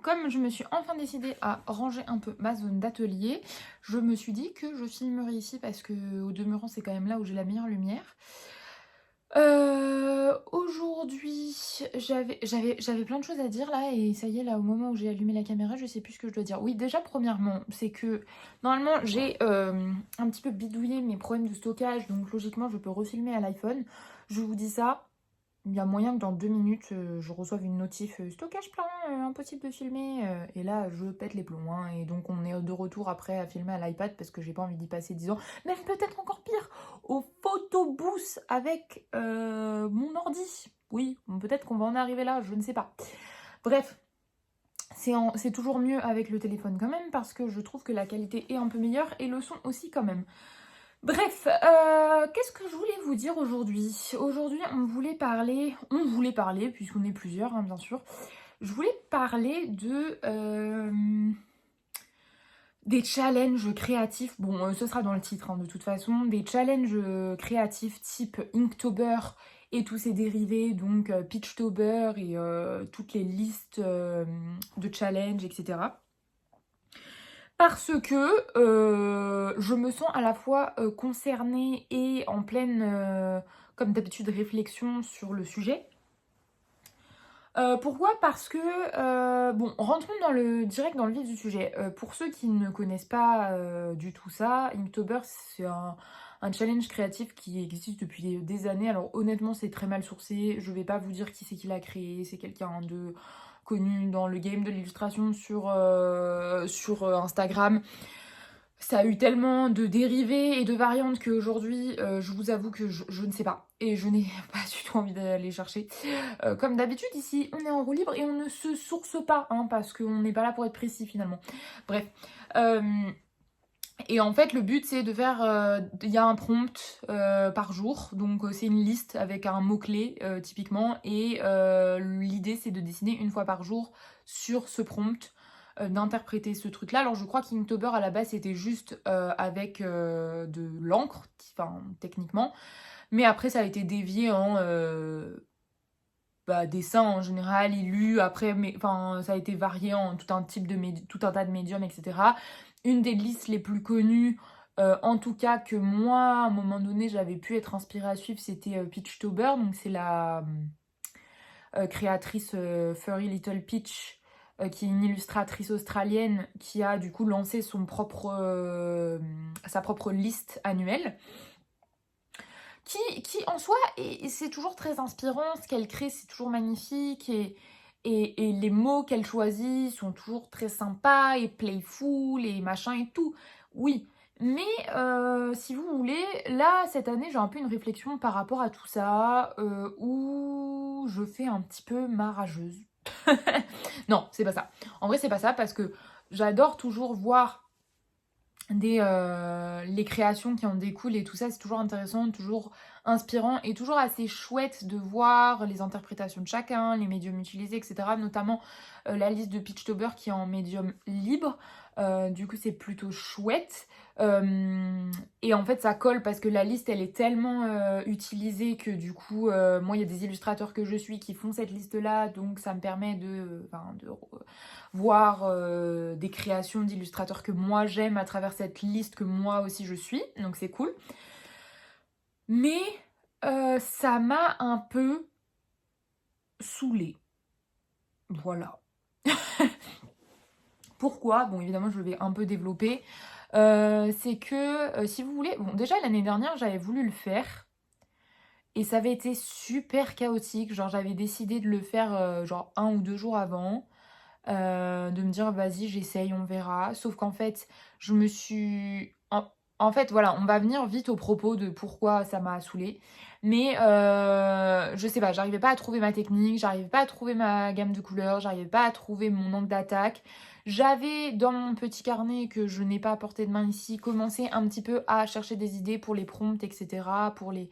comme je me suis enfin décidée à ranger un peu ma zone d'atelier, je me suis dit que je filmerais ici parce que au demeurant c'est quand même là où j'ai la meilleure lumière. Aujourd'hui, j'avais plein de choses à dire là et ça y est, là au moment où j'ai allumé la caméra, je sais plus ce que je dois dire. Oui, déjà premièrement, c'est que normalement j'ai un petit peu bidouillé mes problèmes de stockage, donc logiquement je peux refilmer à l'iPhone. Je vous dis ça, il y a moyen que dans 2 minutes, je reçoive une notif stockage plein, impossible de filmer. Et là, je pète les plombs, hein. Et donc, on est de retour après à filmer à l'iPad parce que j'ai pas envie d'y passer 10 ans. Même peut-être encore pire, au photobooth avec mon ordi. Oui, peut-être qu'on va en arriver là, je ne sais pas. Bref, c'est toujours mieux avec le téléphone quand même parce que je trouve que la qualité est un peu meilleure et le son aussi quand même. Bref, qu'est-ce que je voulais vous dire aujourd'hui? Aujourd'hui, on voulait parler, puisqu'on est plusieurs, hein, bien sûr. Je voulais parler des challenges créatifs. Bon, ce sera dans le titre, hein, de toute façon. Des challenges créatifs type Inktober et tous ses dérivés, donc Pitchtober et toutes les listes de challenges, etc. Parce que je me sens à la fois concernée et en pleine, comme d'habitude, réflexion sur le sujet. Pourquoi? Parce que, bon, rentrons direct dans le vif du sujet. Pour ceux qui ne connaissent pas du tout ça, Inktober, c'est un challenge créatif qui existe depuis des années. Alors honnêtement, c'est très mal sourcé. Je vais pas vous dire qui c'est qui l'a créé. C'est quelqu'un de connu dans le game de l'illustration sur Instagram. Ça a eu tellement de dérivés et de variantes qu'aujourd'hui, je vous avoue que je ne sais pas. Et je n'ai pas du tout envie d'aller chercher. Comme d'habitude, ici, on est en roue libre et on ne se source pas, hein, parce qu'on n'est pas là pour être précis finalement. Bref. Euh, et en fait, le but, c'est de faire... Il y a un prompt par jour. Donc, c'est une liste avec un mot-clé, typiquement. Et l'idée, c'est de dessiner une fois par jour sur ce prompt, d'interpréter ce truc-là. Alors, je crois qu'Inktober, à la base, c'était juste avec de l'encre, enfin, techniquement. Mais après, ça a été dévié en dessin en général, illu, après, mais, enfin, ça a été varié en tout un type tout un tas de médiums, etc. Une des listes les plus connues, en tout cas que moi, à un moment donné, j'avais pu être inspirée à suivre, c'était Peachtober, donc c'est la créatrice Furry Little Peach, qui est une illustratrice australienne, qui a du coup lancé sa propre liste annuelle. Qui en soi, c'est toujours très inspirant, ce qu'elle crée, c'est toujours magnifique, et les mots qu'elle choisit sont toujours très sympas, et playful, et machin et tout. Oui, mais si vous voulez, là, cette année, j'ai un peu une réflexion par rapport à tout ça, où je fais un petit peu ma rageuse. Non, c'est pas ça. En vrai, c'est pas ça, parce que j'adore toujours voir les créations qui en découlent et tout ça, c'est toujours intéressant, toujours inspirant et toujours assez chouette de voir les interprétations de chacun, les médiums utilisés, etc. Notamment la liste de Pitchtober qui est en médium libre. Du coup, c'est plutôt chouette. Et en fait, ça colle parce que la liste, elle est tellement utilisée que du coup, moi, il y a des illustrateurs que je suis qui font cette liste-là, donc ça me permet de voir des créations d'illustrateurs que moi j'aime à travers cette liste que moi aussi je suis, donc c'est cool. Mais ça m'a un peu saoulée. Voilà. Pourquoi? Bon, évidemment, je vais un peu développer. C'est que, si vous voulez... Bon, déjà, l'année dernière, j'avais voulu le faire. Et ça avait été super chaotique. Genre, j'avais décidé de le faire genre 1 ou 2 jours avant. De me dire vas-y j'essaye, on verra. Sauf qu'en fait, je me suis... En fait, voilà, on va venir vite au propos de pourquoi ça m'a saoulée. Mais je sais pas, j'arrivais pas à trouver ma technique, j'arrivais pas à trouver ma gamme de couleurs, j'arrivais pas à trouver mon angle d'attaque. J'avais dans mon petit carnet que je n'ai pas à portée de main ici, commencé un petit peu à chercher des idées pour les prompts, etc. Pour les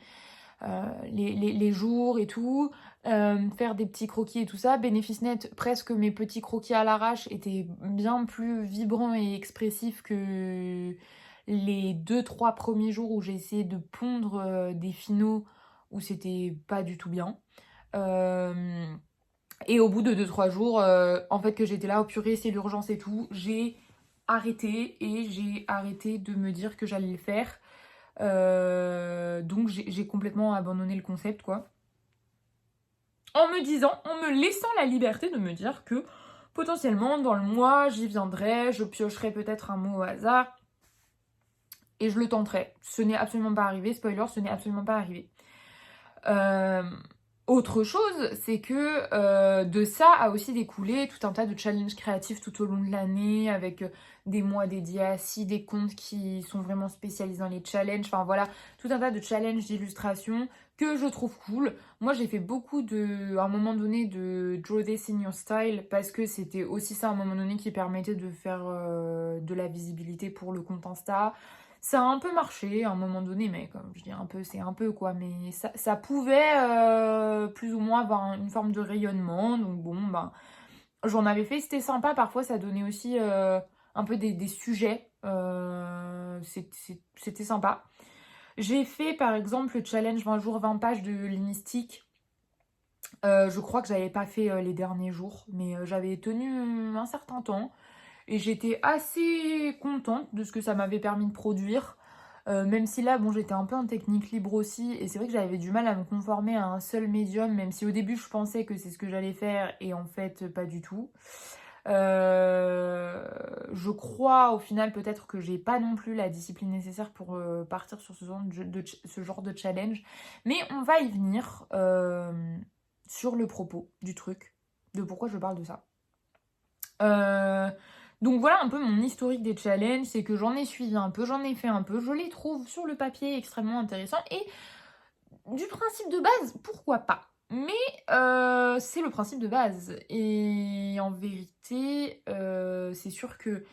jours et tout, faire des petits croquis et tout ça. Bénéfice net, presque mes petits croquis à l'arrache étaient bien plus vibrants et expressifs que les 2-3 premiers jours où j'ai essayé de pondre des finaux où c'était pas du tout bien. Euh, Et au bout de 2-3 jours, en fait, que j'étais là, oh purée, c'est l'urgence et tout, j'ai arrêté et j'ai arrêté de me dire que j'allais le faire. Donc j'ai complètement abandonné le concept, quoi. En me laissant la liberté de me dire que potentiellement, dans le mois, j'y viendrai, je piocherai peut-être un mot au hasard et je le tenterai. Ce n'est absolument pas arrivé, spoiler, ce n'est absolument pas arrivé. Euh, Autre chose, c'est que de ça a aussi découlé tout un tas de challenges créatifs tout au long de l'année, avec des mois dédiés à ci, des comptes qui sont vraiment spécialisés dans les challenges, enfin voilà, tout un tas de challenges d'illustration que je trouve cool. Moi j'ai fait beaucoup à un moment donné de Draw This in Your Style, parce que c'était aussi ça à un moment donné qui permettait de faire de la visibilité pour le compte Insta. Ça a un peu marché à un moment donné, mais comme je dis un peu, c'est un peu quoi. Mais ça pouvait plus ou moins avoir une forme de rayonnement. Donc bon, ben, j'en avais fait, c'était sympa. Parfois, ça donnait aussi un peu des sujets. C'était sympa. J'ai fait par exemple le challenge 20 jours, 20 pages de Linistique. Je crois que j'avais pas fait les derniers jours, mais j'avais tenu un certain temps. Et j'étais assez contente de ce que ça m'avait permis de produire. Même si là, bon, j'étais un peu en technique libre aussi. Et c'est vrai que j'avais du mal à me conformer à un seul médium. Même si au début, je pensais que c'est ce que j'allais faire. Et en fait, pas du tout. Je crois au final peut-être que j'ai pas non plus la discipline nécessaire pour partir sur ce genre de challenge. Mais on va y venir sur le propos du truc. De pourquoi je parle de ça. Donc voilà un peu mon historique des challenges, c'est que j'en ai suivi un peu, j'en ai fait un peu, je les trouve sur le papier extrêmement intéressants et du principe de base, pourquoi pas. Mais c'est le principe de base et en vérité, c'est sûr que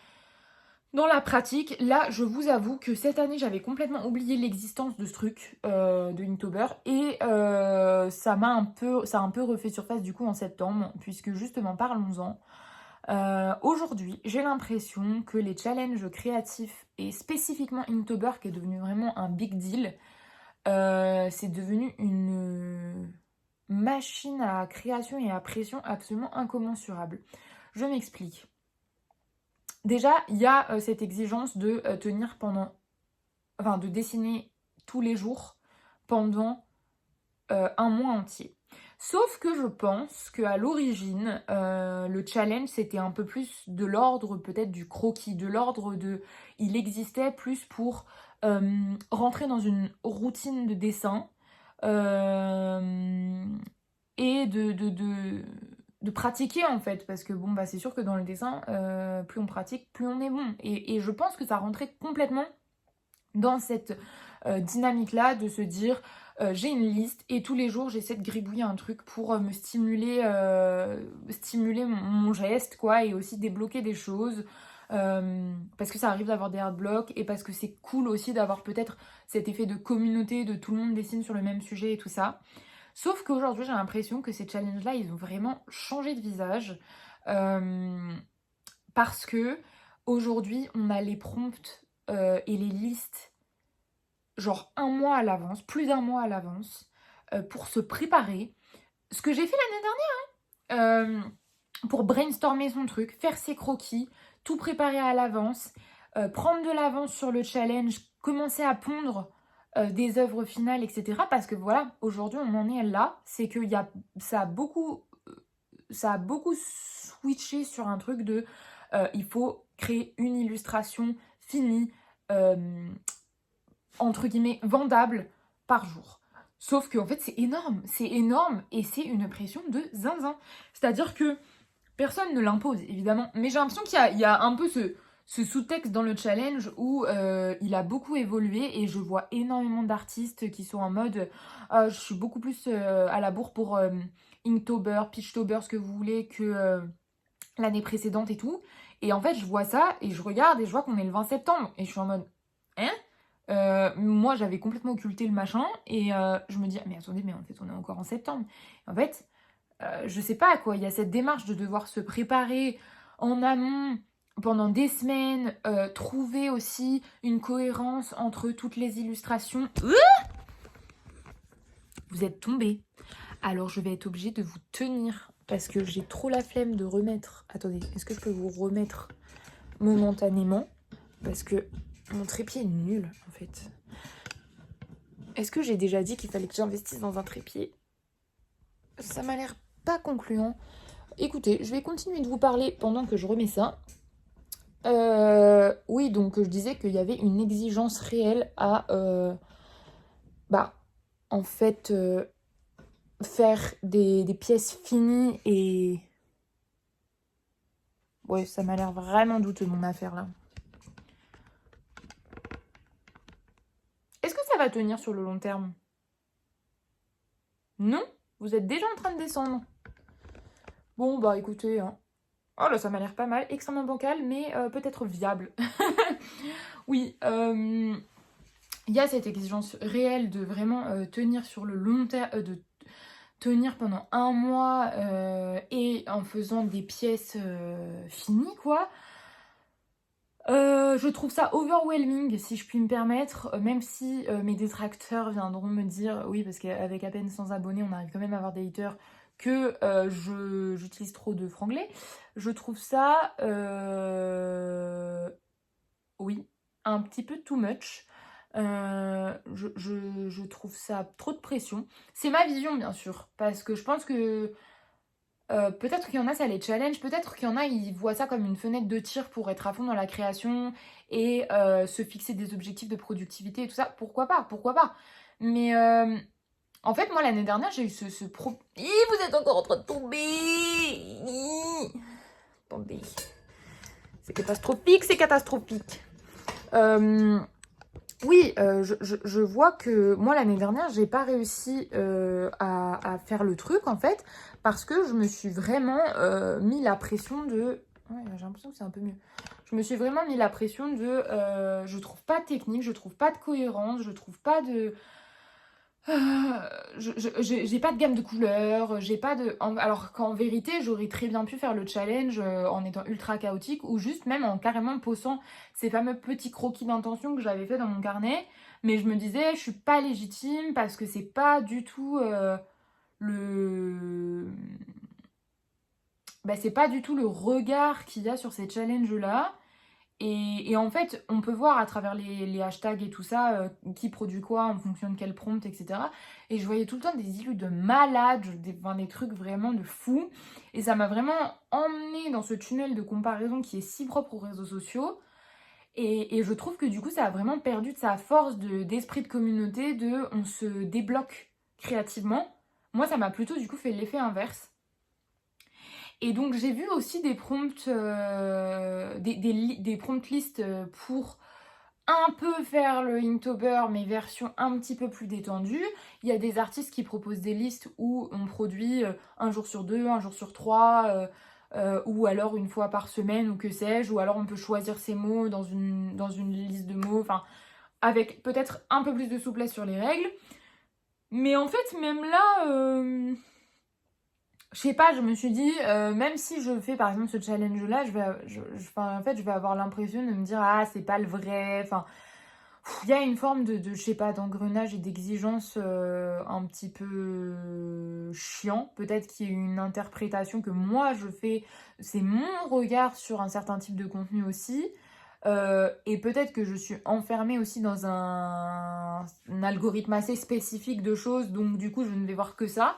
dans la pratique, là, je vous avoue que cette année, j'avais complètement oublié l'existence de ce truc de Inktober et ça a un peu refait surface du coup en septembre, puisque justement, parlons-en. Aujourd'hui, j'ai l'impression que les challenges créatifs et spécifiquement Inktober, qui est devenu vraiment un big deal, c'est devenu une machine à création et à pression absolument incommensurable. Je m'explique. Déjà, il y a cette exigence de tenir enfin de dessiner tous les jours pendant un mois entier. Sauf que je pense qu'à l'origine, le challenge, c'était un peu plus de l'ordre peut-être du croquis, de l'ordre de... Il existait plus pour rentrer dans une routine de dessin et de pratiquer en fait. Parce que bon, bah, c'est sûr que dans le dessin, plus on pratique, plus on est bon. Et je pense que ça rentrait complètement dans cette dynamique-là de se dire j'ai une liste et tous les jours j'essaie de gribouiller un truc pour me stimuler mon geste quoi et aussi débloquer des choses parce que ça arrive d'avoir des hard blocks et parce que c'est cool aussi d'avoir peut-être cet effet de communauté, de tout le monde dessine sur le même sujet et tout ça. Sauf qu'aujourd'hui j'ai l'impression que ces challenges-là ils ont vraiment changé de visage parce que aujourd'hui on a les prompts et les listes genre un mois à l'avance, plus d'un mois à l'avance, pour se préparer. Ce que j'ai fait l'année dernière, pour brainstormer son truc, faire ses croquis, tout préparer à l'avance, prendre de l'avance sur le challenge, commencer à pondre des œuvres finales, etc. Parce que voilà, aujourd'hui on en est là, c'est que ça a beaucoup switché sur un truc de il faut créer une illustration finie, entre guillemets, vendable par jour. Sauf que en fait c'est énorme et c'est une pression de zinzin. C'est-à-dire que personne ne l'impose évidemment, mais j'ai l'impression qu'il y a un peu ce sous-texte dans le challenge où il a beaucoup évolué et je vois énormément d'artistes qui sont en mode je suis beaucoup plus à la bourre pour Inktober, Peachtober, ce que vous voulez que l'année précédente et tout. Et en fait je vois ça et je regarde et je vois qu'on est le 20 septembre et je suis en mode hein. Moi j'avais complètement occulté le machin et je me dis mais attendez mais en fait on est encore en septembre. En fait je sais pas quoi, il y a cette démarche de devoir se préparer en amont pendant des semaines, trouver aussi une cohérence entre toutes les illustrations. Vous êtes tombés. Alors je vais être obligée de vous tenir parce que j'ai trop la flemme de remettre... Attendez, est-ce que je peux vous remettre momentanément? Parce que mon trépied est nul, en fait. Est-ce que j'ai déjà dit qu'il fallait que j'investisse dans un trépied? Ça m'a l'air pas concluant. Écoutez, je vais continuer de vous parler pendant que je remets ça. Oui, donc je disais qu'il y avait une exigence réelle à... en fait, faire des pièces finies et... Ouais, ça m'a l'air vraiment douteux, mon affaire, là. Est-ce que ça va tenir sur le long terme? Non? Vous êtes déjà en train de descendre. Bon, bah écoutez, hein. Oh là, ça m'a l'air pas mal. Extrêmement bancal, mais peut-être viable. Oui, il y a cette exigence réelle de vraiment tenir sur le long terme, de tenir pendant un mois et en faisant des pièces finies, quoi. Je trouve ça overwhelming, si je puis me permettre, même si mes détracteurs viendront me dire, oui, parce qu'avec à peine 100 abonnés, on arrive quand même à avoir des haters, que j'utilise trop de franglais. Je trouve ça, oui, un petit peu too much. Je trouve ça trop de pression. C'est ma vision, bien sûr, parce que je pense que peut-être qu'il y en a, ça les challenge. Peut-être qu'il y en a, ils voient ça comme une fenêtre de tir pour être à fond dans la création et se fixer des objectifs de productivité et tout ça. Pourquoi pas? Pourquoi pas? Mais en fait, moi, l'année dernière, j'ai eu ce pro... Ih, vous êtes encore en train de tomber! Ih. Attendez. C'est catastrophique, c'est catastrophique. Oui, je vois que moi l'année dernière, j'ai pas réussi à faire le truc en fait, parce que je me suis vraiment mis la pression de... Ouais, j'ai l'impression que c'est un peu mieux. Je me suis vraiment mis la pression de... je trouve pas de technique, je trouve pas de cohérence, je trouve pas de... j'ai pas de gamme de couleurs, j'ai pas de... Alors qu'en vérité, j'aurais très bien pu faire le challenge en étant ultra chaotique ou juste même en carrément posant ces fameux petits croquis d'intention que j'avais fait dans mon carnet. Mais je me disais, je suis pas légitime parce que c'est pas du tout le... c'est pas du tout le regard qu'il y a sur ces challenges-là. Et en fait, on peut voir à travers les hashtags et tout ça, qui produit quoi en fonction de quel prompt, etc. Et je voyais tout le temps des illus de malades, des trucs vraiment de fous. Et ça m'a vraiment emmené dans ce tunnel de comparaison qui est si propre aux réseaux sociaux. Et je trouve que du coup, ça a vraiment perdu de sa force d'esprit de communauté, on se débloque créativement. Moi, ça m'a plutôt du coup fait l'effet inverse. Et donc j'ai vu aussi des prompts, des prompt lists pour un peu faire le Inktober, mais version un petit peu plus détendue. Il y a des artistes qui proposent des listes où on produit un jour sur deux, un jour sur trois, ou alors une fois par semaine, ou que sais-je, ou alors on peut choisir ses mots dans une liste de mots, enfin, avec peut-être un peu plus de souplesse sur les règles. Mais en fait, même là... je sais pas, je me suis dit, même si je fais par exemple ce challenge-là, je vais avoir l'impression de me dire, ah, c'est pas le vrai. Enfin, il y a une forme je sais pas, d'engrenage et d'exigence un petit peu chiant. Peut-être qu'il y a une interprétation que moi je fais, c'est mon regard sur un certain type de contenu aussi. Et peut-être que je suis enfermée aussi dans un algorithme assez spécifique de choses, donc du coup je ne vais voir que ça.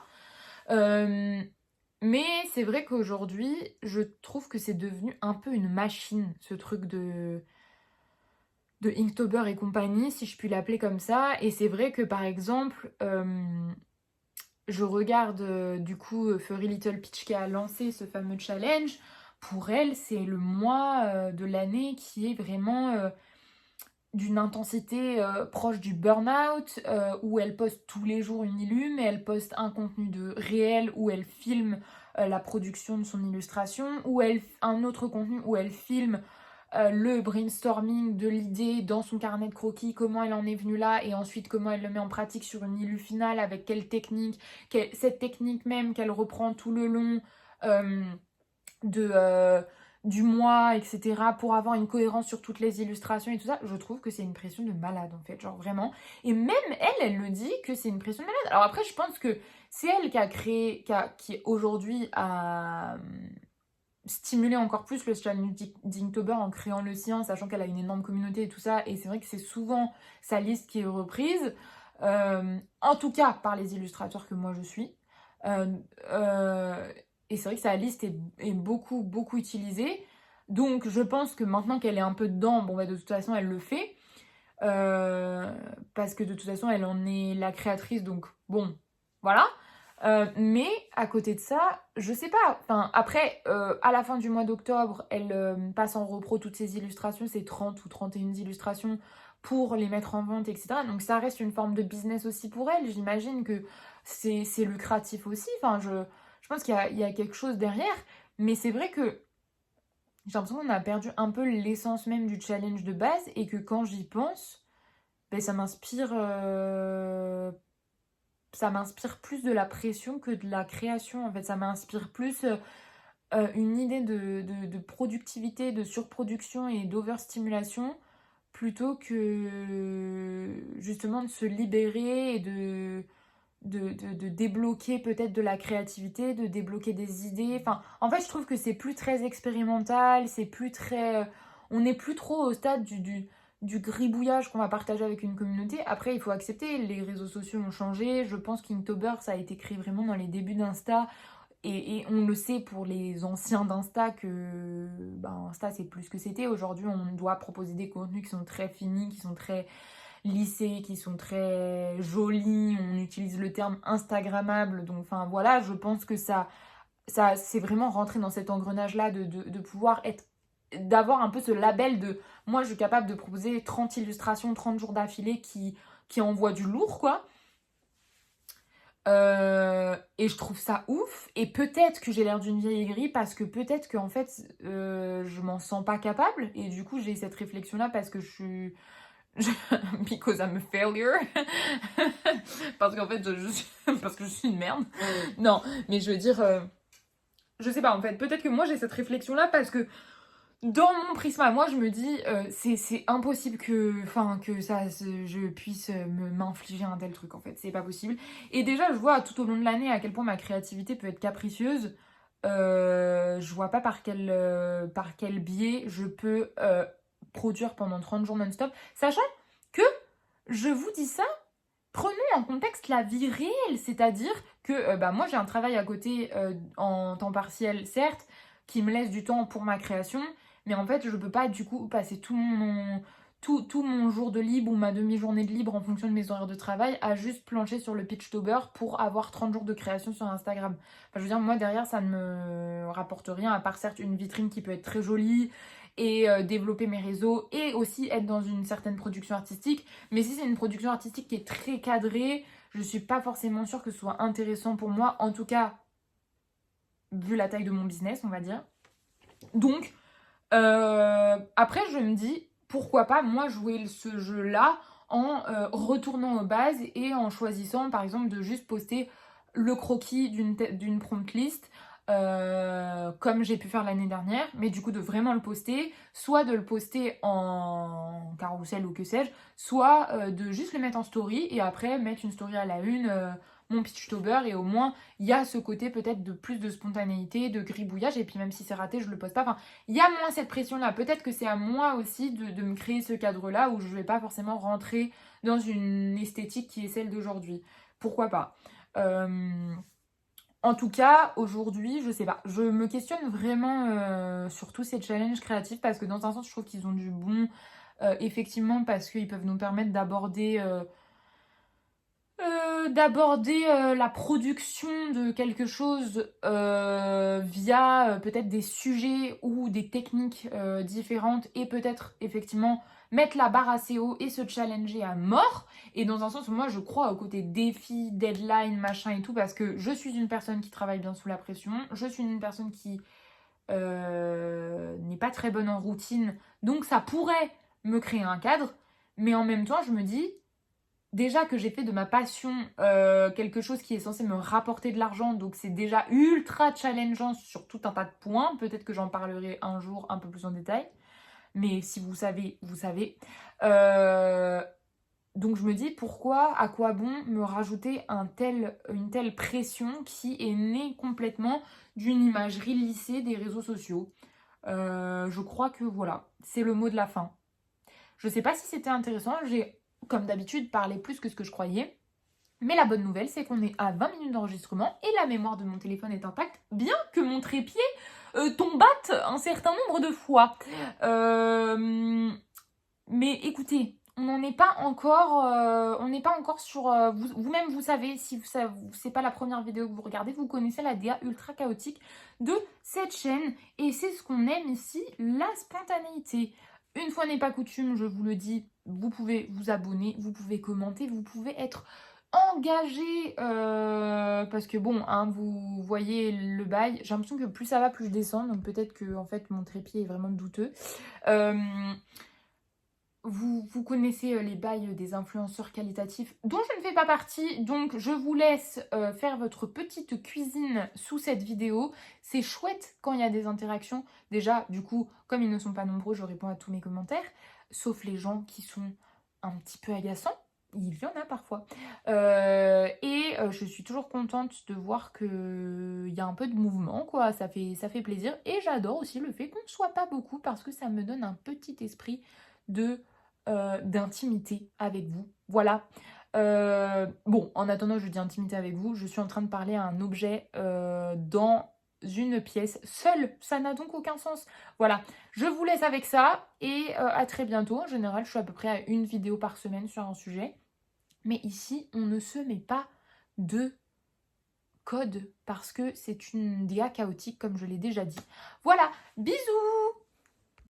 Mais c'est vrai qu'aujourd'hui, je trouve que c'est devenu un peu une machine, ce truc de Inktober et compagnie, si je puis l'appeler comme ça. Et c'est vrai que par exemple, je regarde du coup Furry Little Peach qui a lancé ce fameux challenge. Pour elle, c'est le mois de l'année qui est vraiment d'une intensité proche du burn-out, où elle poste tous les jours une illume, et elle poste un contenu de réel où elle filme la production de son illustration, ou un autre contenu où elle filme le brainstorming de l'idée dans son carnet de croquis, comment elle en est venue là, et ensuite comment elle le met en pratique sur une illu finale, avec quelle technique, cette technique même qu'elle reprend tout le long du mois, etc., pour avoir une cohérence sur toutes les illustrations et tout ça. Je trouve que c'est une pression de malade, en fait, genre vraiment. Et même elle le dit que c'est une pression de malade. Alors après, je pense que c'est elle qui a créé, qui aujourd'hui a stimulé encore plus le challenge d'Inktober en créant le sien, sachant qu'elle a une énorme communauté et tout ça. Et c'est vrai que c'est souvent sa liste qui est reprise, en tout cas par les illustrateurs que moi je suis. Euh, euh, et c'est vrai que sa liste est beaucoup, beaucoup utilisée. Donc je pense que maintenant qu'elle est un peu dedans, bon bah de toute façon elle le fait. Parce que de toute façon elle en est la créatrice, donc bon, voilà. Mais à côté de ça, je sais pas. Enfin, après, à la fin du mois d'octobre, elle passe en repro toutes ses illustrations, c'est 30 ou 31 illustrations pour les mettre en vente, etc. Donc ça reste une forme de business aussi pour elle. J'imagine que c'est lucratif aussi. Enfin, je pense qu'il y a quelque chose derrière. Mais c'est vrai que j'ai l'impression qu'on a perdu un peu l'essence même du challenge de base et que quand j'y pense, ben, ça m'inspire plus de la pression que de la création. En fait, ça m'inspire plus une idée de productivité, de surproduction et d'overstimulation plutôt que justement de se libérer et de débloquer peut-être de la créativité, de débloquer des idées. Enfin, en fait, je trouve que c'est plus très expérimental, c'est plus très... on n'est plus trop au stade du gribouillage qu'on va partager avec une communauté. Après, il faut accepter, les réseaux sociaux ont changé. Je pense qu'Inktober, ça a été créé vraiment dans les débuts d'Insta. Et on le sait pour les anciens d'Insta que ben, Insta, c'est plus ce que c'était. Aujourd'hui, on doit proposer des contenus qui sont très finis, qui sont très lissés, qui sont très jolis, on utilise le terme instagrammable, donc enfin voilà, je pense que ça c'est vraiment rentré dans cet engrenage-là de pouvoir être, d'avoir un peu ce label de moi je suis capable de proposer 30 illustrations, 30 jours d'affilée qui envoient du lourd, quoi. Et je trouve ça ouf. Et peut-être que j'ai l'air d'une vieille aigrie parce que peut-être qu'en fait, je m'en sens pas capable. Et du coup, j'ai cette réflexion-là parce que je suis because I'm a failure. Parce qu'en fait, parce que je suis une merde. Non, mais je veux dire, je sais pas, en fait, peut-être que moi j'ai cette réflexion-là parce que dans mon prisme à moi, je me dis, c'est impossible que je puisse m'infliger un tel truc, en fait. C'est pas possible. Et déjà, je vois tout au long de l'année à quel point ma créativité peut être capricieuse. Je vois pas par quel biais je peux produire pendant 30 jours non-stop. Sachant que, je vous dis ça, prenons en contexte la vie réelle. C'est-à-dire que bah, moi, j'ai un travail à côté en temps partiel, certes, qui me laisse du temps pour ma création. Mais en fait, je peux pas du coup passer tout mon jour de libre ou ma demi-journée de libre en fonction de mes horaires de travail à juste plancher sur le Pitchtober pour avoir 30 jours de création sur Instagram. Enfin, je veux dire, moi derrière, ça ne me rapporte rien, à part certes une vitrine qui peut être très jolie et développer mes réseaux et aussi être dans une certaine production artistique. Mais si c'est une production artistique qui est très cadrée, je suis pas forcément sûre que ce soit intéressant pour moi, en tout cas, vu la taille de mon business, on va dire. Donc, après, je me dis, pourquoi pas, moi, jouer ce jeu-là en retournant aux bases et en choisissant, par exemple, de juste poster le croquis d'une prompt list, comme j'ai pu faire l'année dernière, mais du coup, de vraiment le poster, soit de le poster en carrousel ou que sais-je, soit de juste le mettre en story et après mettre une story à la une, mon Pitchtober, et au moins, il y a ce côté peut-être de plus de spontanéité, de gribouillage, et puis même si c'est raté, je le poste pas. Enfin, il y a moins cette pression-là. Peut-être que c'est à moi aussi de me créer ce cadre-là où je vais pas forcément rentrer dans une esthétique qui est celle d'aujourd'hui. Pourquoi pas? En tout cas, aujourd'hui, je sais pas. Je me questionne vraiment sur tous ces challenges créatifs parce que dans un sens, je trouve qu'ils ont du bon, effectivement, parce qu'ils peuvent nous permettre d'aborder la production de quelque chose via peut-être des sujets ou des techniques différentes et peut-être effectivement mettre la barre assez haut et se challenger à mort. Et dans un sens où moi je crois au côté défi, deadline, machin et tout, parce que je suis une personne qui travaille bien sous la pression, je suis une personne qui n'est pas très bonne en routine, donc ça pourrait me créer un cadre, mais en même temps je me dis déjà que j'ai fait de ma passion quelque chose qui est censé me rapporter de l'argent, donc c'est déjà ultra challengeant sur tout un tas de points. Peut-être que j'en parlerai un jour un peu plus en détail, mais si vous savez, vous savez. Donc je me dis pourquoi, à quoi bon me rajouter une telle pression qui est née complètement d'une imagerie lissée des réseaux sociaux. Je crois que voilà, c'est le mot de la fin. Je sais pas si c'était intéressant, j'ai comme d'habitude parlé plus que ce que je croyais. Mais la bonne nouvelle, c'est qu'on est à 20 minutes d'enregistrement et la mémoire de mon téléphone est intacte, bien que mon trépied tombate un certain nombre de fois. Mais écoutez, on n'en est pas encore, on n'est pas encore sur. Vous-même, vous savez, si c'est pas la première vidéo que vous regardez, vous connaissez la DA ultra chaotique de cette chaîne. Et c'est ce qu'on aime ici, la spontanéité. Une fois n'est pas coutume, je vous le dis, vous pouvez vous abonner, vous pouvez commenter, vous pouvez être engagé parce que bon, hein, vous voyez le bail. J'ai l'impression que plus ça va, plus je descends. Donc peut-être que en fait mon trépied est vraiment douteux. Vous connaissez les bails des influenceurs qualitatifs dont je ne fais pas partie, donc je vous laisse faire votre petite cuisine sous cette vidéo. C'est chouette quand il y a des interactions. Déjà, du coup, comme ils ne sont pas nombreux, je réponds à tous mes commentaires, sauf les gens qui sont un petit peu agaçants. Il y en a parfois. Je suis toujours contente de voir qu'il y a un peu de mouvement, quoi. Ça fait plaisir. Et j'adore aussi le fait qu'on ne soit pas beaucoup parce que ça me donne un petit esprit d'intimité avec vous. Voilà. Bon, en attendant, je dis intimité avec vous. Je suis en train de parler à un objet dans une pièce seule. Ça n'a donc aucun sens. Voilà. Je vous laisse avec ça et à très bientôt. En général, je suis à peu près à une vidéo par semaine sur un sujet. Mais ici, on ne se met pas de code parce que c'est une DA chaotique comme je l'ai déjà dit. Voilà. Bisous!